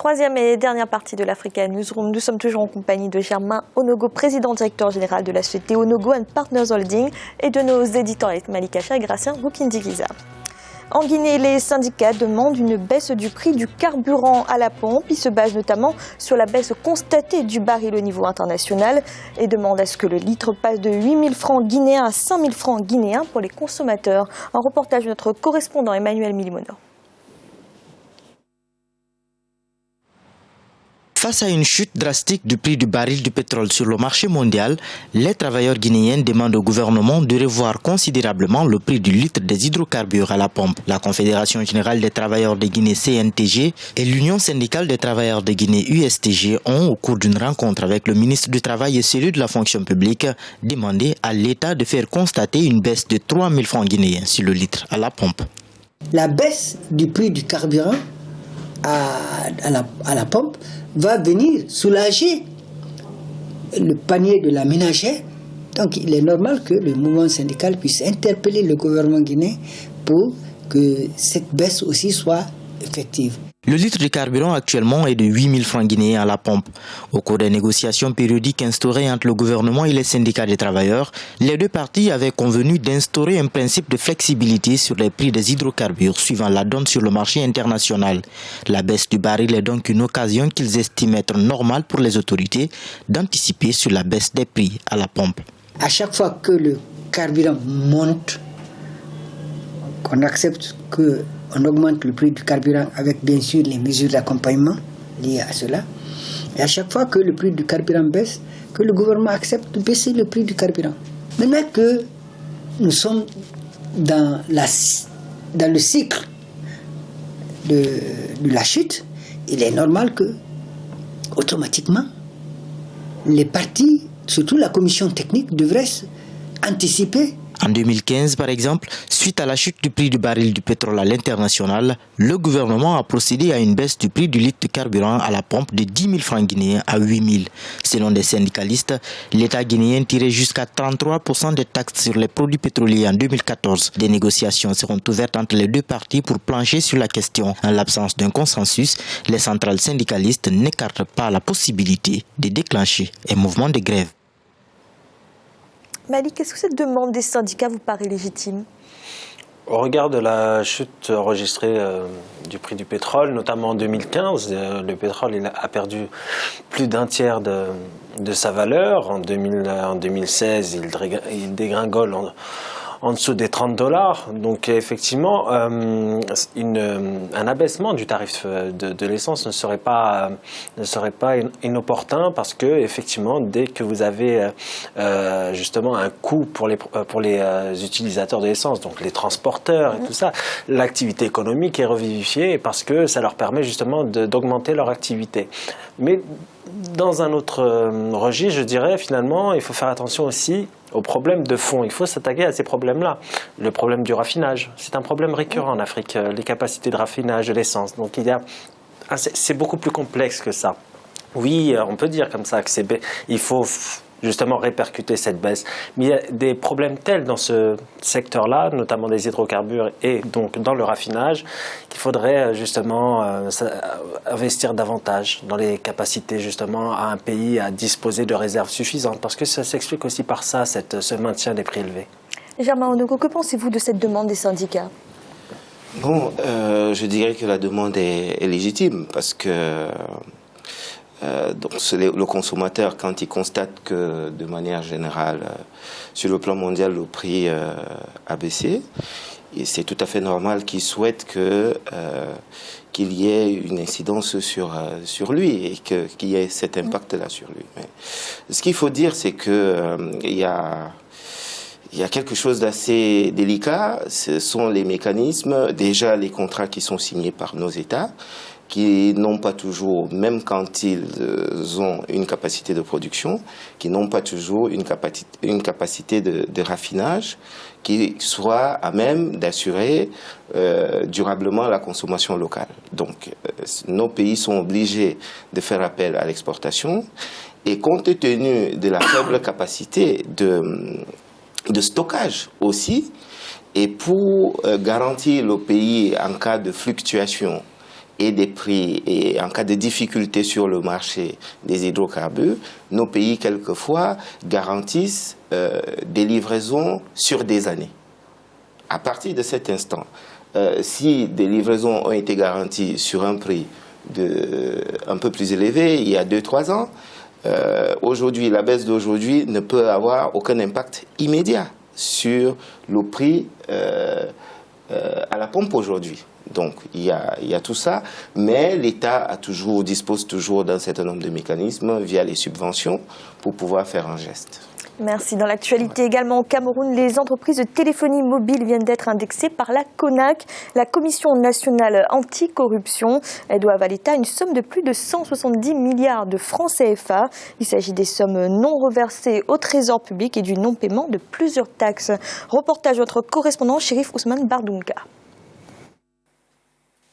Troisième et dernière partie de l'Africa Newsroom. Nous sommes toujours en compagnie de Germain Onogo, président directeur général de la société Onogo and Partners Holding, et de nos éditeurs Malika Cha et Gracien Rukindigiza. En Guinée, les syndicats demandent une baisse du prix du carburant à la pompe. Ils se basent notamment sur la baisse constatée du baril au niveau international et demandent à ce que le litre passe de 8 000 francs guinéens à 5 000 francs guinéens pour les consommateurs. Un reportage de notre correspondant Emmanuel Milimono. Face à une chute drastique du prix du baril du pétrole sur le marché mondial, les travailleurs guinéens demandent au gouvernement de revoir considérablement le prix du litre des hydrocarbures à la pompe. La Confédération générale des travailleurs de Guinée CNTG et l'Union syndicale des travailleurs de Guinée USTG ont, au cours d'une rencontre avec le ministre du Travail et celui de la fonction publique, demandé à l'État de faire constater une baisse de 3 000 francs guinéens sur le litre à la pompe. La baisse du prix du carburant à la pompe va venir soulager le panier de la ménagère. Donc il est normal que le mouvement syndical puisse interpeller le gouvernement guinéen pour que cette baisse aussi soit effective. Le litre de carburant actuellement est de 8 000 francs guinéens à la pompe. Au cours des négociations périodiques instaurées entre le gouvernement et les syndicats des travailleurs, les deux parties avaient convenu d'instaurer un principe de flexibilité sur les prix des hydrocarbures suivant la donne sur le marché international. La baisse du baril est donc une occasion qu'ils estiment être normale pour les autorités d'anticiper sur la baisse des prix à la pompe. À chaque fois que le carburant monte, qu'on accepte qu'on augmente le prix du carburant avec bien sûr les mesures d'accompagnement liées à cela. Et à chaque fois que le prix du carburant baisse, que le gouvernement accepte de baisser le prix du carburant. Maintenant que nous sommes dans le cycle de la chute, il est normal que, automatiquement, les partis, surtout la commission technique, devraient anticiper. En 2015, par exemple, suite à la chute du prix du baril du pétrole à l'international, le gouvernement a procédé à une baisse du prix du litre de carburant à la pompe de 10 000 francs guinéens à 8 000. Selon des syndicalistes, l'État guinéen tirait jusqu'à 33% des taxes sur les produits pétroliers en 2014. Des négociations seront ouvertes entre les deux parties pour plancher sur la question. En l'absence d'un consensus, les centrales syndicalistes n'écartent pas la possibilité de déclencher un mouvement de grève. Malik, est-ce que cette demande des syndicats vous paraît légitime ? Au regard de la chute enregistrée du prix du pétrole, notamment en 2015, le pétrole a perdu plus d'un tiers de sa valeur. En 2016, il dégringole en dessous des $30. Donc effectivement, un abaissement du tarif de l'essence ne serait pas inopportun parce que effectivement, dès que vous avez justement un coût pour les utilisateurs de l'essence, donc les transporteurs et tout ça, l'activité économique est revivifiée parce que ça leur permet justement d'augmenter leur activité. Mais dans un autre registre, je dirais finalement, il faut faire attention aussi aux problèmes de fond. Il faut s'attaquer à ces problèmes-là. Le problème du raffinage, c'est un problème récurrent en Afrique, les capacités de raffinage de l'essence. Donc c'est beaucoup plus complexe que ça. Oui, on peut dire comme ça que il faut justement répercuter cette baisse. Mais il y a des problèmes tels dans ce secteur-là, notamment des hydrocarbures et donc dans le raffinage, qu'il faudrait justement investir davantage dans les capacités justement à un pays à disposer de réserves suffisantes. Parce que ça s'explique aussi par ça, ce maintien des prix élevés. Germain Onogo, que pensez-vous de cette demande des syndicats ? Bon, je dirais que la demande est légitime parce que donc le consommateur, quand il constate que de manière générale, sur le plan mondial, le prix a baissé, c'est tout à fait normal qu'il souhaite qu'il y ait une incidence sur lui et qu'il y ait cet impact-là sur lui. Mais ce qu'il faut dire, c'est qu'il y a quelque chose d'assez délicat. Ce sont les mécanismes, déjà les contrats qui sont signés par nos États, qui n'ont pas toujours, même quand ils ont une capacité de production, qui n'ont pas toujours une capacité de raffinage qui soit à même d'assurer durablement la consommation locale. Donc, nos pays sont obligés de faire appel à l'exportation et compte tenu de la faible capacité de stockage aussi, et pour garantir le pays en cas de fluctuation et des prix, et en cas de difficulté sur le marché des hydrocarbures, nos pays, quelquefois, garantissent des livraisons sur des années. À partir de cet instant, si des livraisons ont été garanties sur un prix un peu plus élevé il y a 2-3 ans, aujourd'hui, la baisse d'aujourd'hui ne peut avoir aucun impact immédiat sur le prix à la pompe aujourd'hui. Donc il y a tout ça, mais l'État dispose toujours d'un certain nombre de mécanismes via les subventions pour pouvoir faire un geste. Merci. Dans l'actualité également au Cameroun, les entreprises de téléphonie mobile viennent d'être indexées par la CONAC, la Commission nationale anticorruption. Elles doivent à l'État une somme de plus de 170 milliards de francs CFA. Il s'agit des sommes non reversées au trésor public et du non-paiement de plusieurs taxes. Reportage de notre correspondant Chérif Ousmane Bardunka.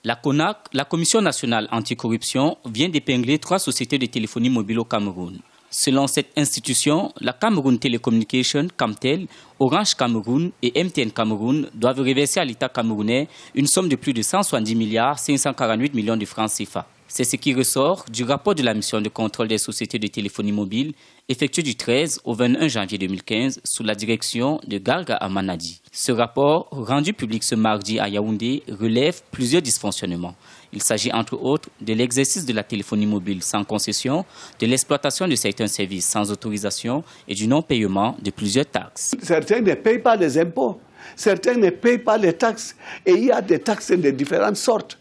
La CONAC, la Commission nationale anticorruption, vient d'épingler 3 sociétés de téléphonie mobile au Cameroun. Selon cette institution, la Cameroun Telecommunication, Camtel, Orange Cameroun et MTN Cameroun doivent reverser à l'État camerounais une somme de plus de 170 milliards 548 millions de francs CFA. C'est ce qui ressort du rapport de la mission de contrôle des sociétés de téléphonie mobile effectué du 13 au 21 janvier 2015 sous la direction de Garga Amanadi. Ce rapport, rendu public ce mardi à Yaoundé, relève plusieurs dysfonctionnements. Il s'agit entre autres de l'exercice de la téléphonie mobile sans concession, de l'exploitation de certains services sans autorisation et du non-paiement de plusieurs taxes. Certains ne payent pas les impôts, certains ne payent pas les taxes et il y a des taxes de différentes sortes.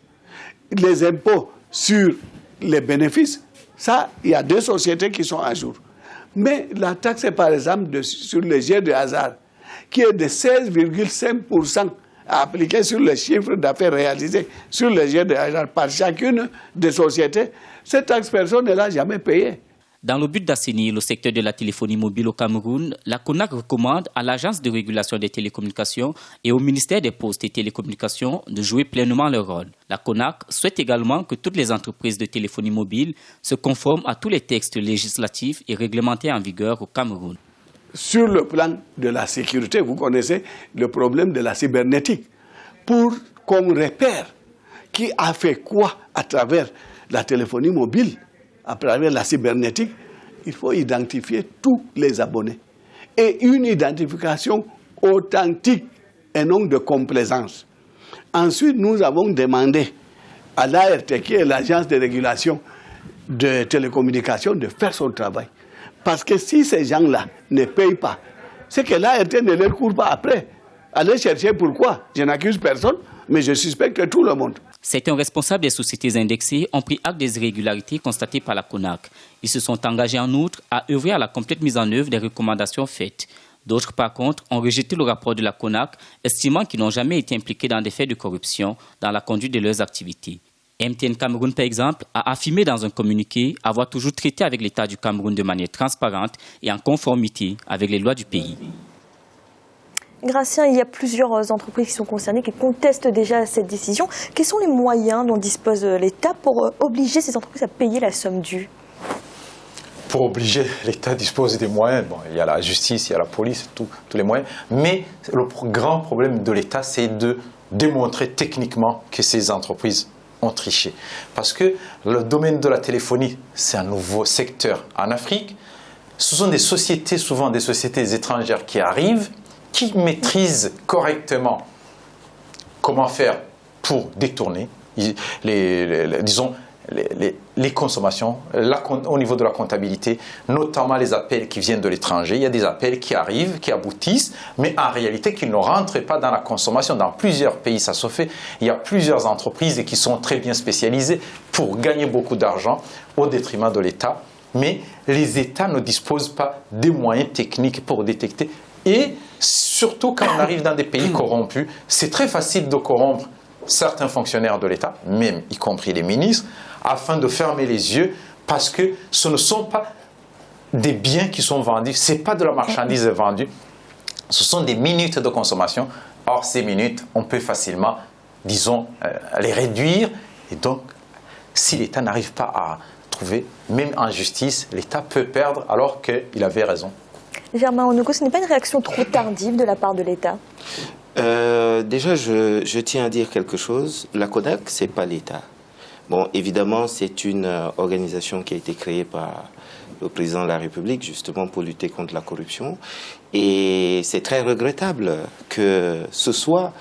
Les impôts sur les bénéfices, ça, il y a 2 sociétés qui sont à jour. Mais la taxe, par exemple, sur les jeux de hasard, qui est de 16,5% à appliquer sur le chiffre d'affaires réalisé sur les jeux de hasard par chacune des sociétés, cette taxe, personne ne l'a jamais payée. Dans le but d'assainir le secteur de la téléphonie mobile au Cameroun, la CONAC recommande à l'Agence de régulation des télécommunications et au ministère des Postes et Télécommunications de jouer pleinement leur rôle. La CONAC souhaite également que toutes les entreprises de téléphonie mobile se conforment à tous les textes législatifs et réglementaires en vigueur au Cameroun. Sur le plan de la sécurité, vous connaissez le problème de la cybernétique. Pour qu'on repère qui a fait quoi à travers la téléphonie mobile, à travers la cybernétique, il faut identifier tous les abonnés. Et une identification authentique et non de complaisance. Ensuite, nous avons demandé à l'ART, qui est l'agence de régulation de télécommunications, de faire son travail. Parce que si ces gens-là ne payent pas, c'est que l'ART ne leur court pas après. Allez chercher pourquoi. Je n'accuse personne, mais je suspecte tout le monde. Certains responsables des sociétés indexées ont pris acte des irrégularités constatées par la CONAC. Ils se sont engagés en outre à œuvrer à la complète mise en œuvre des recommandations faites. D'autres, par contre, ont rejeté le rapport de la CONAC, estimant qu'ils n'ont jamais été impliqués dans des faits de corruption dans la conduite de leurs activités. MTN Cameroun, par exemple, a affirmé dans un communiqué avoir toujours traité avec l'État du Cameroun de manière transparente et en conformité avec les lois du pays. Gracien, il y a plusieurs entreprises qui sont concernées, qui contestent déjà cette décision. Quels sont les moyens dont dispose l'État pour obliger ces entreprises à payer la somme due ? Pour obliger, l'État dispose des moyens. Bon, il y a la justice, il y a la police, tous les moyens. Mais le grand problème de l'État, c'est de démontrer techniquement que ces entreprises ont triché. Parce que le domaine de la téléphonie, c'est un nouveau secteur en Afrique. Ce sont des sociétés, souvent des sociétés étrangères qui arrivent, qui maîtrisent correctement comment faire pour détourner, les consommations, au niveau de la comptabilité, notamment les appels qui viennent de l'étranger. Il y a des appels qui arrivent, qui aboutissent, mais en réalité qui ne rentrent pas dans la consommation. Dans plusieurs pays, ça se fait. Il y a plusieurs entreprises qui sont très bien spécialisées pour gagner beaucoup d'argent au détriment de l'État. Mais les États ne disposent pas des moyens techniques pour détecter. Et surtout quand on arrive dans des pays corrompus, c'est très facile de corrompre certains fonctionnaires de l'État, même y compris les ministres, afin de fermer les yeux, parce que ce ne sont pas des biens qui sont vendus, ce n'est pas de la marchandise vendue, ce sont des minutes de consommation. Or, ces minutes, on peut facilement, disons, les réduire. Et donc, si l'État n'arrive pas à trouver, même en justice, l'État peut perdre alors qu'il avait raison. Germain Onogo, ce n'est pas une réaction trop tardive de la part de l'État ? Déjà, je tiens à dire quelque chose. La CONAC, ce n'est pas l'État. Bon, évidemment, c'est une organisation qui a été créée par le président de la République, justement pour lutter contre la corruption. Et c'est très regrettable que ce soit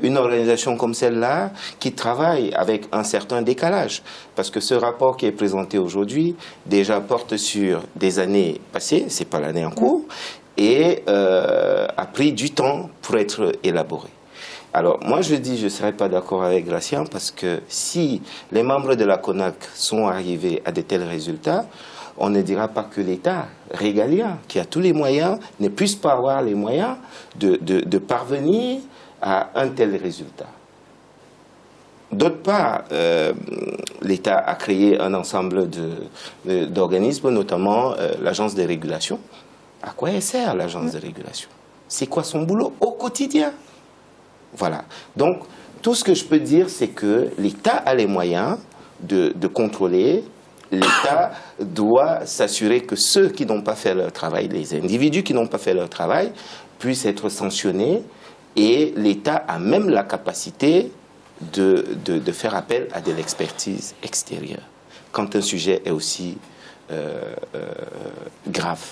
une organisation comme celle-là qui travaille avec un certain décalage. Parce que ce rapport qui est présenté aujourd'hui, déjà porte sur des années passées, c'est pas l'année en cours, et a pris du temps pour être élaboré. Alors, moi, je dis, je ne serais pas d'accord avec Gracien, parce que si les membres de la CONAC sont arrivés à de tels résultats, on ne dira pas que l'État régalien, qui a tous les moyens, ne puisse pas avoir les moyens de parvenir à un tel résultat. D'autre part, l'État a créé un ensemble d'organismes, notamment l'agence de régulation. À quoi elle sert, l'agence de régulation? C'est quoi son boulot au quotidien? Voilà. Donc, tout ce que je peux dire, c'est que l'État a les moyens de contrôler. L'État doit s'assurer que ceux qui n'ont pas fait leur travail, les individus qui n'ont pas fait leur travail, puissent être sanctionnés. Et l'État a même la capacité de faire appel à de l'expertise extérieure, quand un sujet est aussi grave.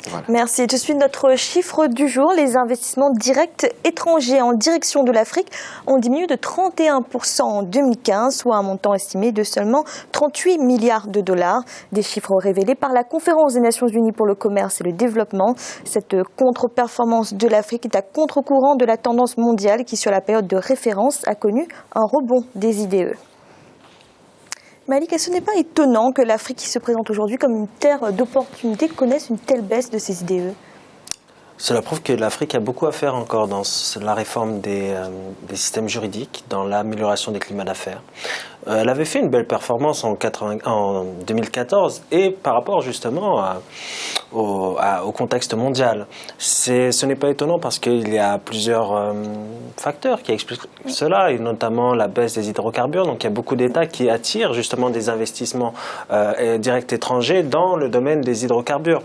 Voilà. Merci. Tout de suite, notre chiffre du jour. Les investissements directs étrangers en direction de l'Afrique ont diminué de 31% en 2015, soit un montant estimé de seulement 38 milliards de dollars. Des chiffres révélés par la Conférence des Nations Unies pour le commerce et le développement. Cette contre-performance de l'Afrique est à contre-courant de la tendance mondiale qui, sur la période de référence, a connu un rebond des IDE. Malik, ce n'est pas étonnant que l'Afrique, qui se présente aujourd'hui comme une terre d'opportunités, connaisse une telle baisse de ses IDE. Cela prouve que l'Afrique a beaucoup à faire encore dans la réforme des systèmes juridiques, dans l'amélioration des climats d'affaires. Elle avait fait une belle performance en 2014 et par rapport justement au contexte mondial. Ce n'est pas étonnant parce qu'il y a plusieurs facteurs qui expliquent cela, et notamment la baisse des hydrocarbures. Donc il y a beaucoup d'États qui attirent justement des investissements directs étrangers dans le domaine des hydrocarbures.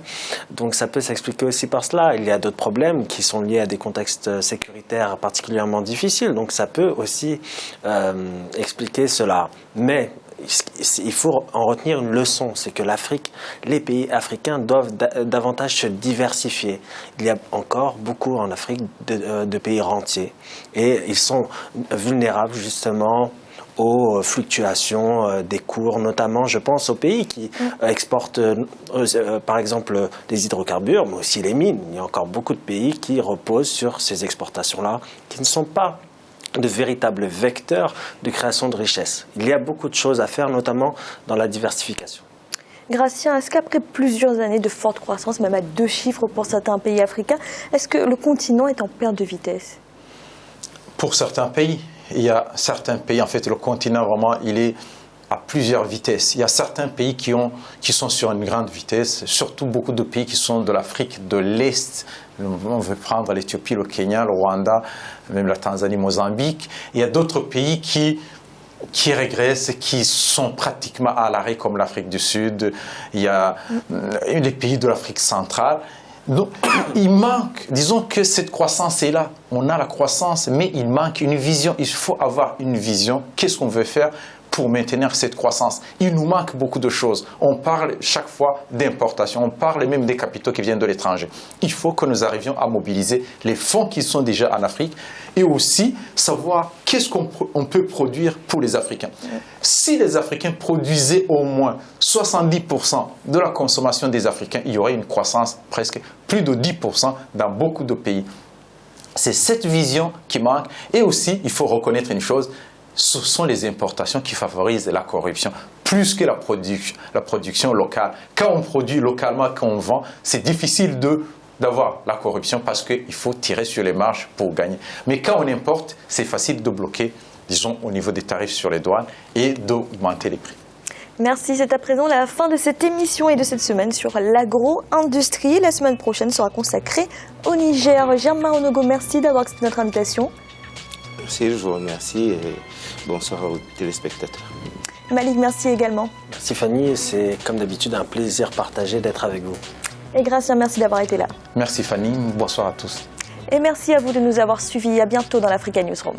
Donc ça peut s'expliquer aussi par cela. Il y a d'autres problèmes qui sont liés à des contextes sécuritaires particulièrement difficiles. Donc ça peut aussi expliquer cela. Mais il faut en retenir une leçon, c'est que l'Afrique, les pays africains doivent davantage se diversifier. Il y a encore beaucoup en Afrique de pays rentiers et ils sont vulnérables justement aux fluctuations des cours, notamment je pense aux pays qui exportent par exemple des hydrocarbures, mais aussi les mines. Il y a encore beaucoup de pays qui reposent sur ces exportations-là, qui ne sont pas de véritables vecteurs de création de richesses. Il y a beaucoup de choses à faire, notamment dans la diversification. Gracien, est-ce qu'après plusieurs années de forte croissance, même à 2 chiffres pour certains pays africains, est-ce que le continent est en perte de vitesse? Pour certains pays, il y a certains pays, en fait, le continent vraiment, il est à plusieurs vitesses. Il y a certains pays qui sont sur une grande vitesse, surtout beaucoup de pays qui sont de l'Afrique de l'Est. On veut prendre l'Éthiopie, le Kenya, le Rwanda, même la Tanzanie, Mozambique. Il y a d'autres pays qui régressent, qui sont pratiquement à l'arrêt, comme l'Afrique du Sud. Il y a les pays de l'Afrique centrale. Donc, il manque, disons que cette croissance est là. On a la croissance, mais il manque une vision. Il faut avoir une vision. Qu'est-ce qu'on veut faire pour maintenir cette croissance? Il nous manque beaucoup de choses. On parle chaque fois d'importation, on parle même des capitaux qui viennent de l'étranger. Il faut que nous arrivions à mobiliser les fonds qui sont déjà en Afrique et aussi savoir qu'est-ce qu'on peut produire pour les Africains. Si les Africains produisaient au moins 70% de la consommation des Africains, il y aurait une croissance presque plus de 10% dans beaucoup de pays. C'est cette vision qui manque. Et aussi, il faut reconnaître une chose, ce sont les importations qui favorisent la corruption, plus que la production locale. Quand on produit localement, quand on vend, c'est difficile d'avoir la corruption parce qu'il faut tirer sur les marges pour gagner. Mais quand on importe, c'est facile de bloquer, disons, au niveau des tarifs sur les douanes et d'augmenter les prix. Merci, c'est à présent la fin de cette émission et de cette semaine sur l'agro-industrie. La semaine prochaine sera consacrée au Niger. Germain Onogo, merci d'avoir accepté notre invitation. Merci, je vous remercie et bonsoir aux téléspectateurs. Malik, merci également. Merci Fanny, c'est comme d'habitude un plaisir partagé d'être avec vous. Et Gracien, merci d'avoir été là. Merci Fanny, bonsoir à tous. Et merci à vous de nous avoir suivis. À bientôt dans l'Africa Newsroom.